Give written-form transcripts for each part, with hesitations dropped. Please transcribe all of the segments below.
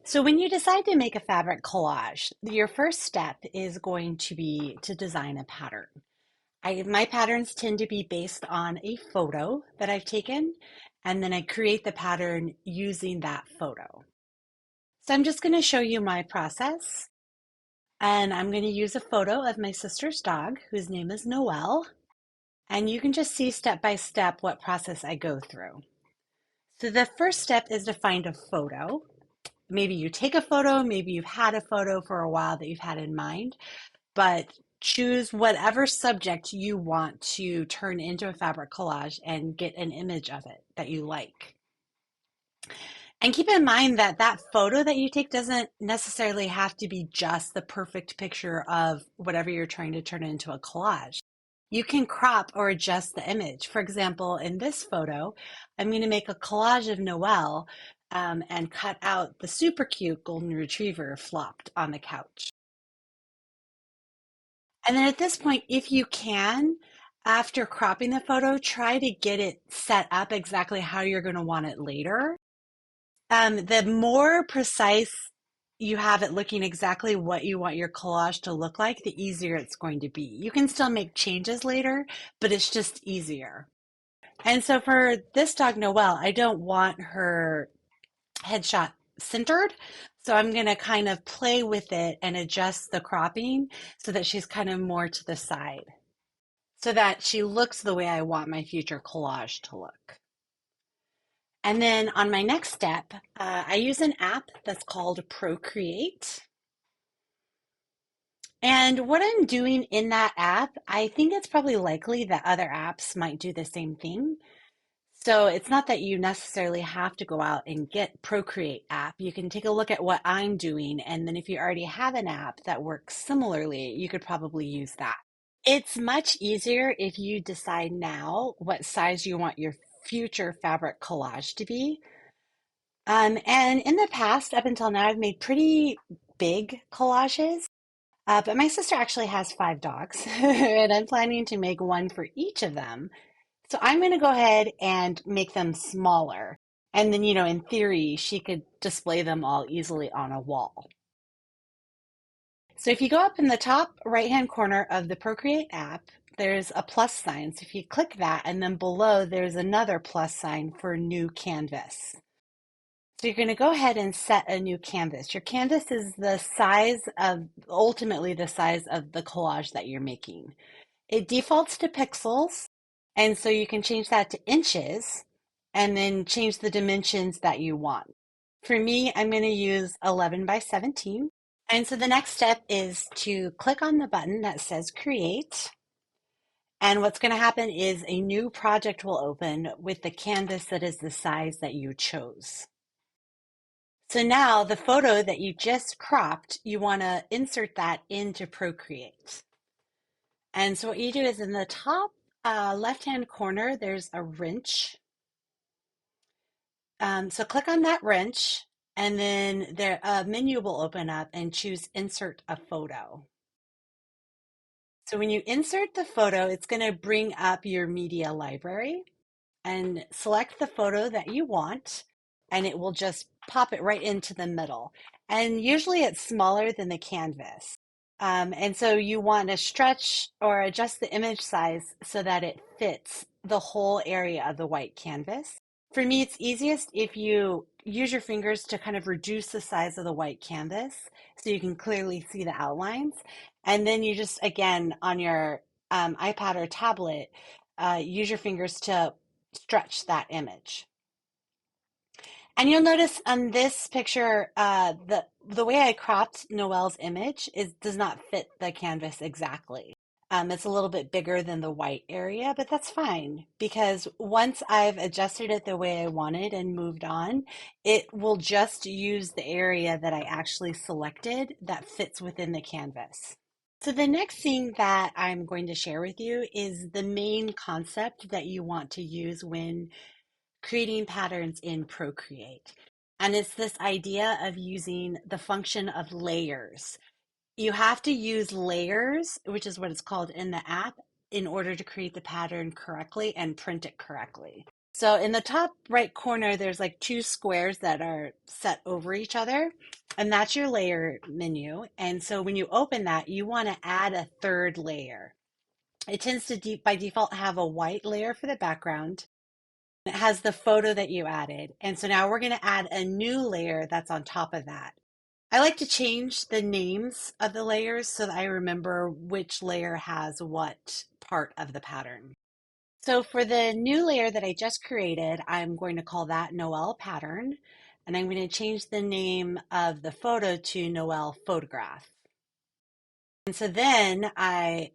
So when you decide to make a fabric collage, your first step is going to be to design a pattern. My patterns tend to be based on a photo that I've taken, and then I create the pattern using that photo. So I'm just going to show you my process, and I'm going to use a photo of my sister's dog, whose name is Noelle, and you can just see step by step what process I go through. So the first step is to find a photo. Maybe you take a photo, maybe you've had a photo for a while that you've had in mind, but choose whatever subject you want to turn into a fabric collage and get an image of it that you like. And keep in mind that that photo that you take doesn't necessarily have to be just the perfect picture of whatever you're trying to turn into a collage. You can crop or adjust the image. For example, in this photo, I'm going to make a collage of Noelle and cut out the super cute golden retriever flopped on the couch. And then at this point, if you can, after cropping the photo, try to get it set up exactly how you're going to want it later. The more precise you have it looking exactly what you want your collage to look like, the easier it's going to be. You can still make changes later, but it's just easier. And so for this dog, Noelle, I don't want her headshot centered. So I'm going to kind of play with it and adjust the cropping so that she's kind of more to the side so that she looks the way I want my future collage to look. And then on my next step, I use an app that's called Procreate. And what I'm doing in that app, I think it's probably likely that other apps might do the same thing. So it's not that you necessarily have to go out and get Procreate app. You can take a look at what I'm doing, and then if you already have an app that works similarly, you could probably use that. It's much easier if you decide now what size you want your future fabric collage to be. And in the past, up until now, I've made pretty big collages. But my sister actually has five dogs, and I'm planning to make one for each of them. So I'm going to go ahead and make them smaller. And then, in theory, she could display them all easily on a wall. So if you go up in the top right-hand corner of the Procreate app, there's a plus sign. So if you click that, and then below, there's another plus sign for new canvas. So you're going to go ahead and set a new canvas. Your canvas is ultimately the size of the collage that you're making. It defaults to pixels, and so you can change that to inches and then change the dimensions that you want. For me, I'm going to use 11 by 17. And so the next step is to click on the button that says Create. And what's going to happen is a new project will open with the canvas that is the size that you chose. So now the photo that you just cropped, you want to insert that into Procreate. And so what you do is in the top left-hand corner, there's a wrench. So click on that wrench, and then a menu will open up and choose Insert a Photo. So when you insert the photo, it's going to bring up your media library and select the photo that you want, and it will just pop it right into the middle. And usually it's smaller than the canvas. And so you want to stretch or adjust the image size so that it fits the whole area of the white canvas. For me, it's easiest if you use your fingers to kind of reduce the size of the white canvas so you can clearly see the outlines. And then you just, again, on your iPad or tablet, use your fingers to stretch that image. And you'll notice on this picture, the way I cropped Noelle's image does not fit the canvas exactly. It's a little bit bigger than the white area, but that's fine because once I've adjusted it the way I wanted and moved on, it will just use the area that I actually selected that fits within the canvas. So the next thing that I'm going to share with you is the main concept that you want to use when creating patterns in Procreate. And it's this idea of using the function of layers. You have to use layers, which is what it's called in the app, in order to create the pattern correctly and print it correctly. So in the top right corner, there's like two squares that are set over each other, and that's your layer menu. And so when you open that, you want to add a third layer. It tends to by default have a white layer for the background. It has the photo that you added. And so now we're going to add a new layer that's on top of that. I like to change the names of the layers so that I remember which layer has what part of the pattern. So for the new layer that I just created, I'm going to call that Noel pattern. And I'm going to change the name of the photo to Noel photograph. And so then I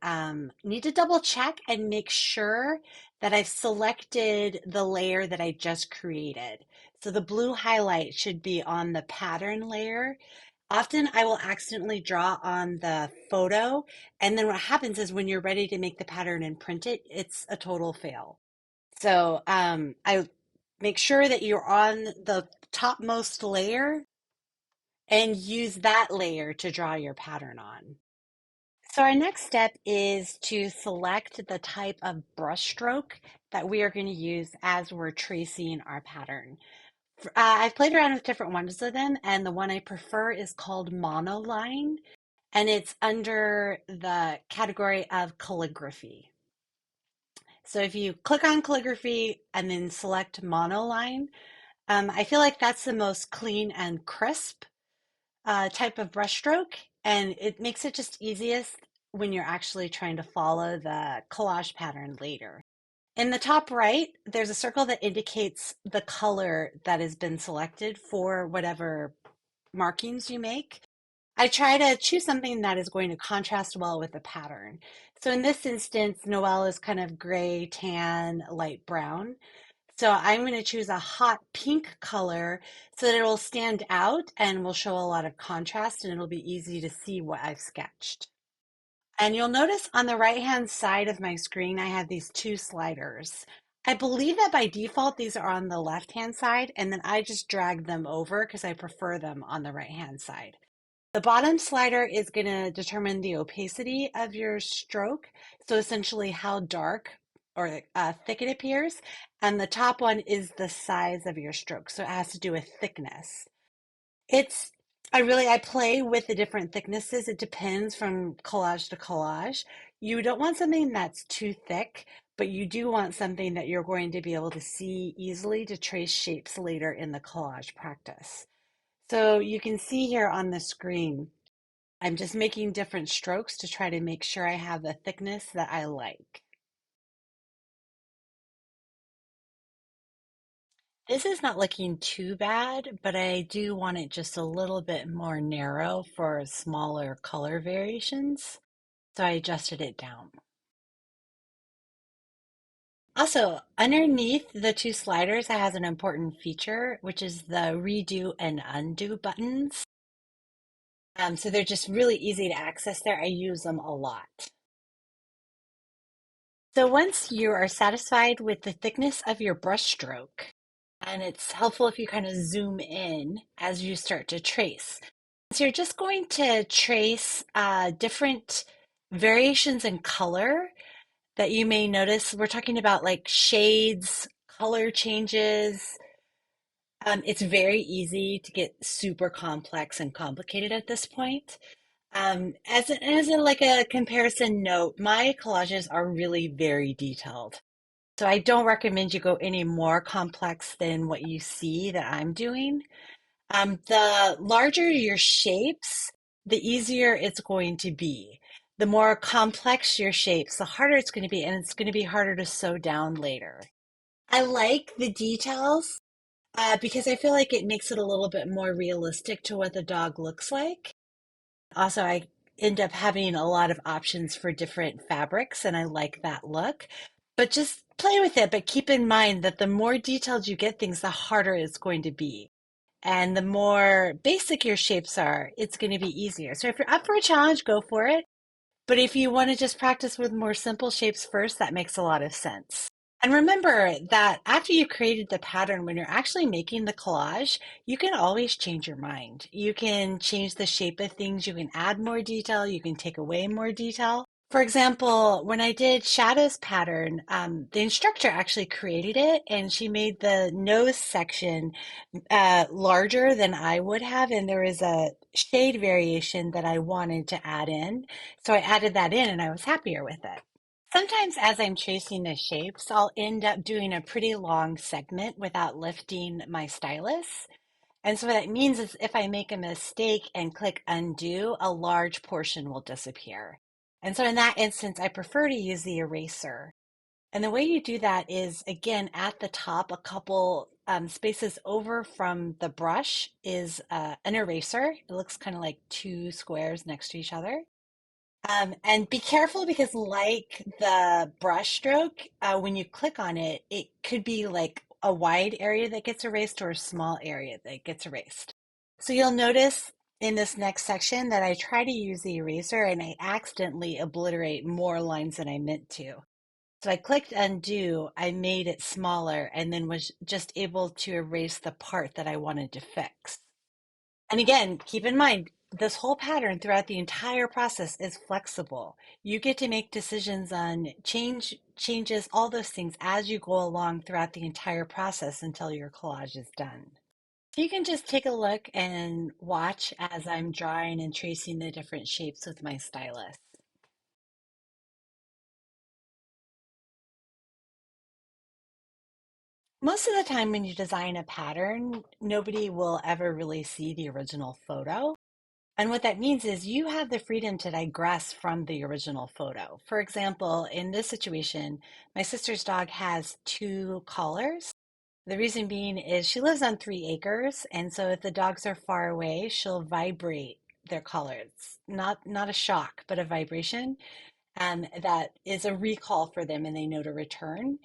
need to double check and make sure that I've selected the layer that I just created. So the blue highlight should be on the pattern layer. Often I will accidentally draw on the photo, and then what happens is when you're ready to make the pattern and print it, it's a total fail. So I make sure that you're on the topmost layer and use that layer to draw your pattern on. So our next step is to select the type of brushstroke that we are going to use as we're tracing our pattern. I've played around with different ones of them, and the one I prefer is called monoline, and it's under the category of calligraphy. So if you click on calligraphy and then select monoline, I feel like that's the most clean and crisp type of brushstroke, and it makes it just easiest when you're actually trying to follow the collage pattern later. In the top right, there's a circle that indicates the color that has been selected for whatever markings you make. I try to choose something that is going to contrast well with the pattern. So in this instance, Noelle is kind of gray, tan, light brown. So I'm going to choose a hot pink color so that it will stand out and will show a lot of contrast, and it'll be easy to see what I've sketched. And you'll notice on the right-hand side of my screen, I have these two sliders. I believe that by default, these are on the left-hand side, and then I just drag them over because I prefer them on the right-hand side. The bottom slider is going to determine the opacity of your stroke, so essentially how dark or thick it appears. And the top one is the size of your stroke, so it has to do with thickness. It's I play with the different thicknesses. It depends from collage to collage. You don't want something that's too thick, but you do want something that you're going to be able to see easily to trace shapes later in the collage practice. So you can see here on the screen, I'm just making different strokes to try to make sure I have the thickness that I like. This is not looking too bad, but I do want it just a little bit more narrow for smaller color variations. So I adjusted it down. Also, underneath the two sliders, it has an important feature, which is the redo and undo buttons. So they're just really easy to access there. I use them a lot. So once you are satisfied with the thickness of your brush stroke, and it's helpful if you kind of zoom in as you start to trace. So you're just going to trace different variations in color that you may notice. We're talking about like shades, color changes. It's very easy to get super complex and complicated at this point. Like a comparison note, my collages are really very detailed. So I don't recommend you go any more complex than what you see that I'm doing. The larger your shapes, the easier it's going to be. The more complex your shapes, the harder it's going to be, and it's going to be harder to sew down later. I like the details because I feel like it makes it a little bit more realistic to what the dog looks like. Also, I end up having a lot of options for different fabrics, and I like that look. But just play with it, but keep in mind that the more detailed you get things, the harder it's going to be. And the more basic your shapes are, it's going to be easier. So if you're up for a challenge, go for it. But if you want to just practice with more simple shapes first, that makes a lot of sense. And remember that after you've created the pattern, when you're actually making the collage, you can always change your mind. You can change the shape of things, you can add more detail, you can take away more detail. For example, when I did Shadow's pattern, the instructor actually created it and she made the nose section larger than I would have. And there was a shade variation that I wanted to add in. So I added that in and I was happier with it. Sometimes as I'm tracing the shapes, I'll end up doing a pretty long segment without lifting my stylus. And so what that means is if I make a mistake and click undo, a large portion will disappear. And so in that instance, I prefer to use the eraser. And the way you do that is, again, at the top, a couple spaces over from the brush is an eraser. It looks kind of like two squares next to each other. And be careful because, like the brush stroke, when you click on it, it could be like a wide area that gets erased or a small area that gets erased. So you'll notice in this next section that I try to use the eraser and I accidentally obliterate more lines than I meant to. So I clicked undo, I made it smaller, and then was just able to erase the part that I wanted to fix. And again, keep in mind, this whole pattern throughout the entire process is flexible. You get to make decisions on changes, all those things as you go along throughout the entire process until your collage is done. So you can just take a look and watch as I'm drawing and tracing the different shapes with my stylus. Most of the time when you design a pattern, nobody will ever really see the original photo. And what that means is you have the freedom to digress from the original photo. For example, in this situation, my sister's dog has two collars. The reason being is she lives on 3 acres, and so if the dogs are far away, she'll vibrate their collars. Not a shock, but a vibration, that is a recall for them, and they know to return.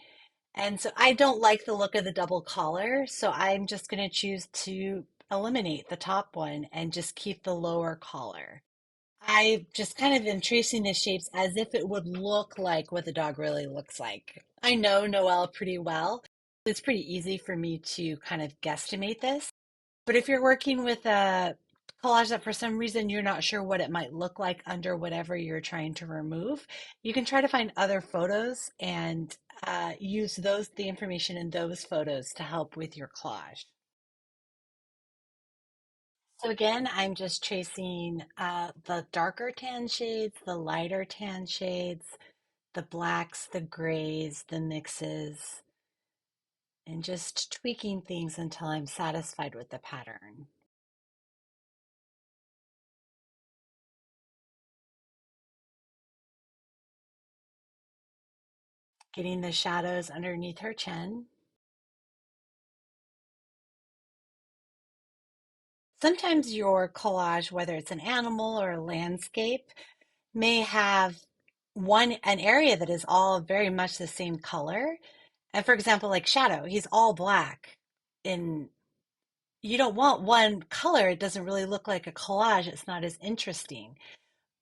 And so I don't like the look of the double collar, so I'm just going to choose to eliminate the top one and just keep the lower collar. I just kind of am tracing the shapes as if it would look like what the dog really looks like. I know Noelle pretty well. It's pretty easy for me to kind of guesstimate this. But if you're working with a collage that for some reason you're not sure what it might look like under whatever you're trying to remove, you can try to find other photos and use the information in those photos to help with your collage. So again, I'm just tracing the darker tan shades, the lighter tan shades, the blacks, the grays, the mixes, and just tweaking things until I'm satisfied with the pattern. Getting the shadows underneath her chin. Sometimes your collage, whether it's an animal or a landscape, may have an area that is all very much the same color. And for example, like Shadow, he's all black. And you don't want one color. It doesn't really look like a collage. It's not as interesting.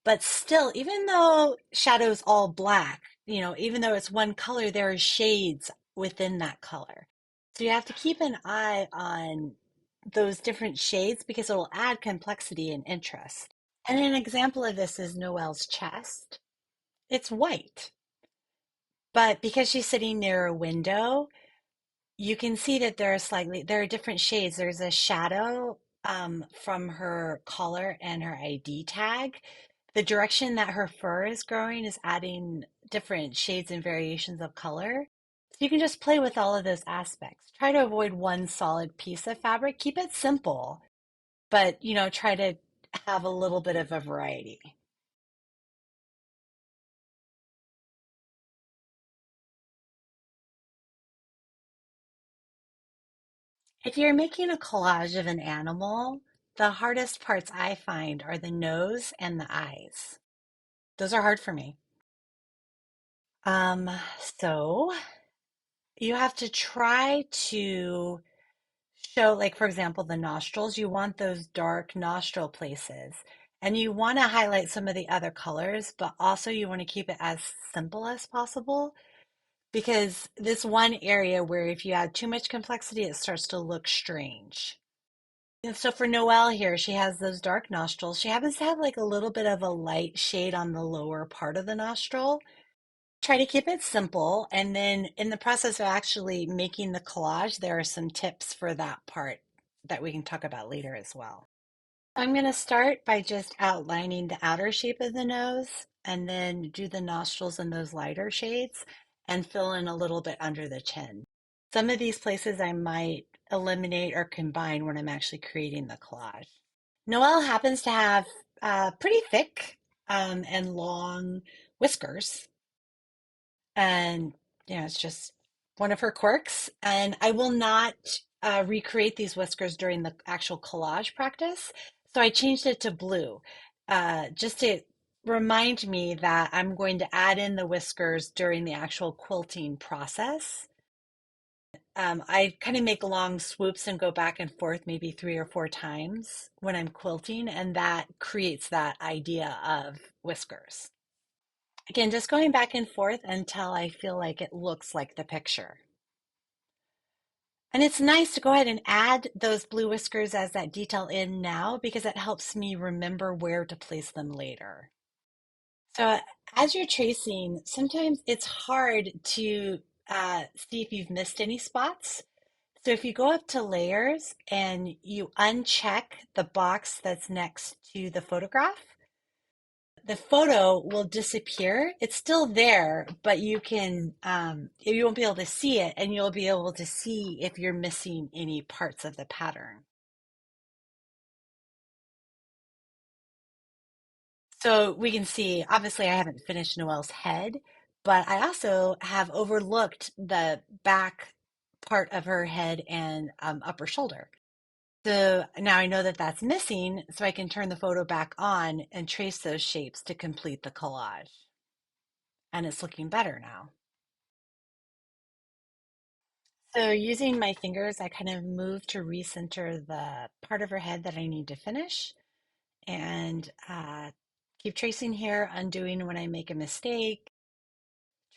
But still, even though Shadow's all black, even though it's one color, there are shades within that color. So you have to keep an eye on those different shades because it will add complexity and interest. And an example of this is Noelle's chest. It's white, but because she's sitting near a window, you can see that there are different shades. There's a shadow from her collar and her ID tag. The direction that her fur is growing is adding different shades and variations of color. So you can just play with all of those aspects. Try to avoid one solid piece of fabric. Keep it simple, but try to have a little bit of a variety. If you're making a collage of an animal, the hardest parts I find are the nose and the eyes. Those are hard for me. Um, so you have to try to show, like, for example, the nostrils. You want those dark nostril places. And you want to highlight some of the other colors, but also you want to keep it as simple as possible because this one area where if you add too much complexity, it starts to look strange. And so for Noelle here, she has those dark nostrils. She happens to have like a little bit of a light shade on the lower part of the nostril. Try to keep it simple. And then in the process of actually making the collage, there are some tips for that part that we can talk about later as well. I'm going to start by just outlining the outer shape of the nose and then do the nostrils in those lighter shades and fill in a little bit under the chin. Some of these places I might eliminate or combine when I'm actually creating the collage. Noelle happens to have pretty thick and long whiskers, and it's just one of her quirks. And I will not recreate these whiskers during the actual collage practice, so I changed it to blue, just to remind me that I'm going to add in the whiskers during the actual quilting process. I kind of make long swoops and go back and forth maybe 3 or 4 times when I'm quilting, and that creates that idea of whiskers. Again, just going back and forth until I feel like it looks like the picture. And it's nice to go ahead and add those blue whiskers as that detail in now because it helps me remember where to place them later. So as you're tracing, sometimes it's hard to see if you've missed any spots. So if you go up to layers and you uncheck the box that's next to the photograph, the photo will disappear. It's still there, but you won't be able to see it, and you'll be able to see if you're missing any parts of the pattern. So we can see, obviously, I haven't finished Noelle's head, but I also have overlooked the back part of her head and upper shoulder. So now I know that that's missing, so I can turn the photo back on and trace those shapes to complete the collage. And it's looking better now. So using my fingers, I kind of move to recenter the part of her head that I need to finish and keep tracing here, undoing when I make a mistake,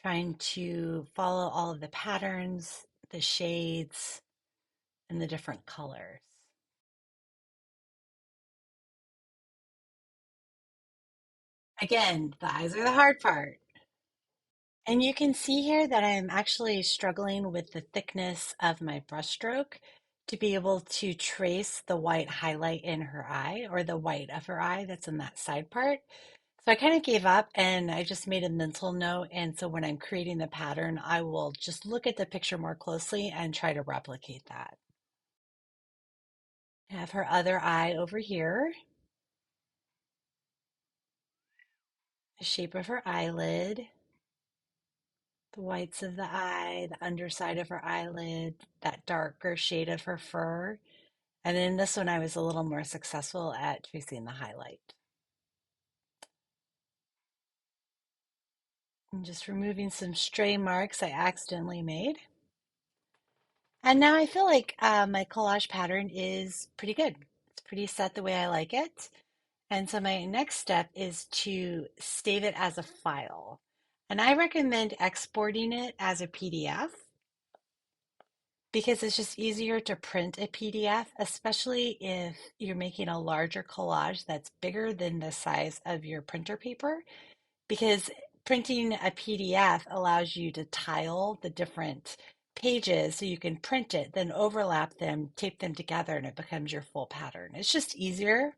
trying to follow all of the patterns, the shades, and the different colors. Again, the eyes are the hard part. And you can see here that I'm actually struggling with the thickness of my brushstroke to be able to trace the white highlight in her eye or the white of her eye that's in that side part. So I kind of gave up and I just made a mental note. And so when I'm creating the pattern, I will just look at the picture more closely and try to replicate that. I have her other eye over here, the shape of her eyelid, the whites of the eye, the underside of her eyelid, that darker shade of her fur. And in this one, I was a little more successful at tracing the highlight. And just removing some stray marks I accidentally made. And now I feel like my collage pattern is pretty good. It's pretty set the way I like it. And so my next step is to save it as a file. And I recommend exporting it as a PDF because it's just easier to print a PDF, especially if you're making a larger collage that's bigger than the size of your printer paper. Because printing a PDF allows you to tile the different pages so you can print it, then overlap them, tape them together, and it becomes your full pattern. It's just easier.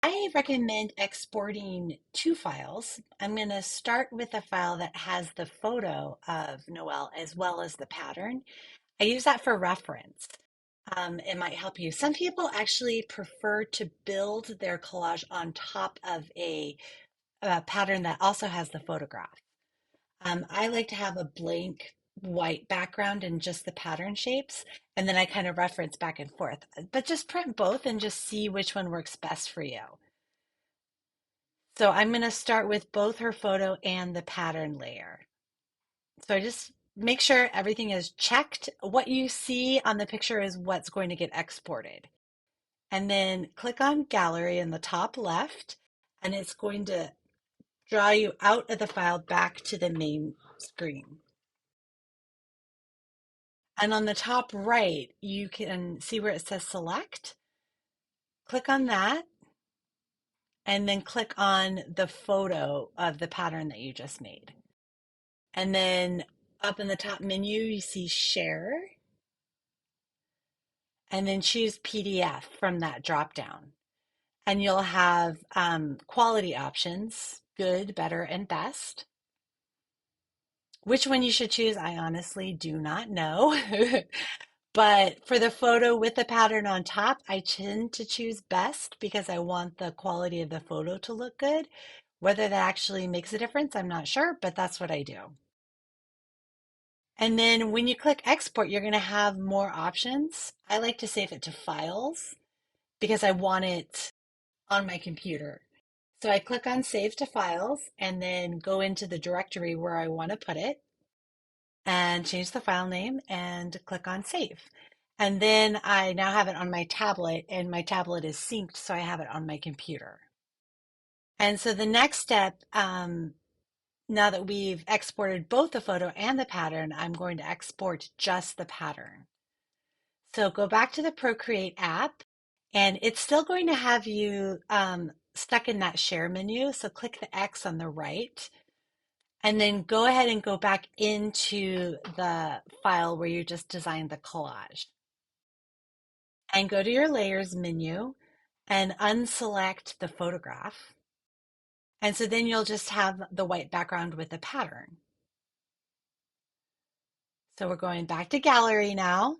I recommend exporting 2 files. I'm going to start with a file that has the photo of Noelle as well as the pattern. I use that for reference. It might help you. Some people actually prefer to build their collage on top of a pattern that also has the photograph. I like to have a blank white background and just the pattern shapes, and then I kind of reference back and forth. But just print both and just see which one works best for you. So I'm going to start with both her photo and the pattern layer. So I just make sure everything is checked. What you see on the picture is what's going to get exported. And then click on Gallery in the top left, and it's going to draw you out of the file back to the main screen. And on the top right, you can see where it says select. click on that and then click on the photo of the pattern that you just made. And then up in the top menu, you see share, and then choose PDF from that drop down. And you'll have quality options, good, better, and best. Which one you should choose, I honestly do not know. But for the photo with the pattern on top, I tend to choose best because I want the quality of the photo to look good. Whether that actually makes a difference, I'm not sure, but that's what I do. And then when you click export, you're going to have more options. I like to save it to files because I want it on my computer. So I click on save to files and then go into the directory where I want to put it and change the file name and click on save. And then I now have it on my tablet and my tablet is synced, so I have it on my computer. And so the next step, now that we've exported both the photo and the pattern, I'm going to export just the pattern. So go back to the Procreate app, and it's still going to have you stuck in that share menu. So click the X on the right, and then go ahead and go back into the file where you just designed the collage. And go to your layers menu and unselect the photograph. And so then you'll just have the white background with the pattern. So we're going back to gallery now.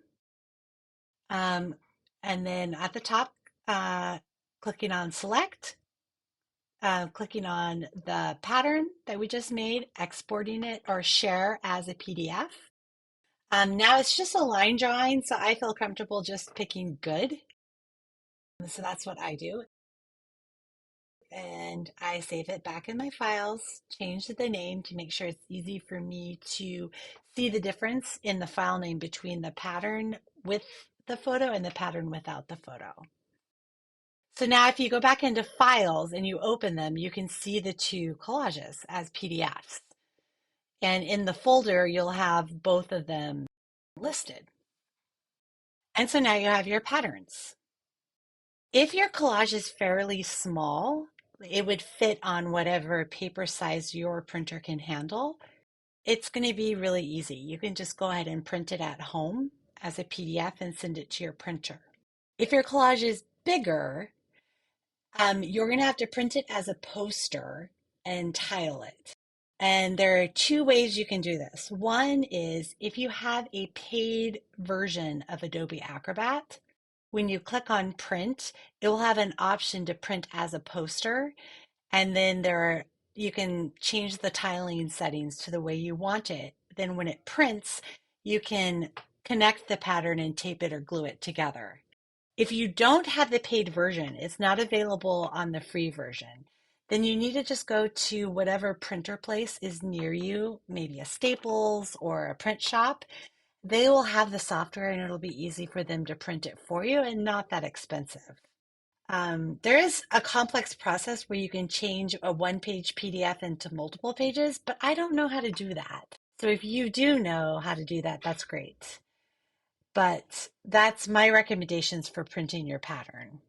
Um, and then at the top, clicking on select, clicking on the pattern that we just made, exporting it or share as a PDF. Now it's just a line drawing, so I feel comfortable just picking good. So that's what I do. And I save it back in my files, change the name to make sure it's easy for me to see the difference in the file name between the pattern with the photo and the pattern without the photo. So now if you go back into files and you open them, you can see the two collages as PDFs. And in the folder, you'll have both of them listed. And so now you have your patterns. If your collage is fairly small, it would fit on whatever paper size your printer can handle. It's going to be really easy. You can just go ahead and print it at home as a PDF and send it to your printer. If your collage is bigger, you're going to have to print it as a poster and tile it. And there are two ways you can do this. One is if you have a paid version of Adobe Acrobat, when you click on print, it will have an option to print as a poster. And then you can change the tiling settings to the way you want it. Then when it prints, you can connect the pattern and tape it or glue it together. If you don't have the paid version, it's not available on the free version, then you need to just go to whatever printer place is near you, maybe a Staples or a print shop. They will have the software and it'll be easy for them to print it for you and not that expensive. There is a complex process where you can change a one-page PDF into multiple pages, but I don't know how to do that. So if you do know how to do that, that's great. But that's my recommendations for printing your pattern.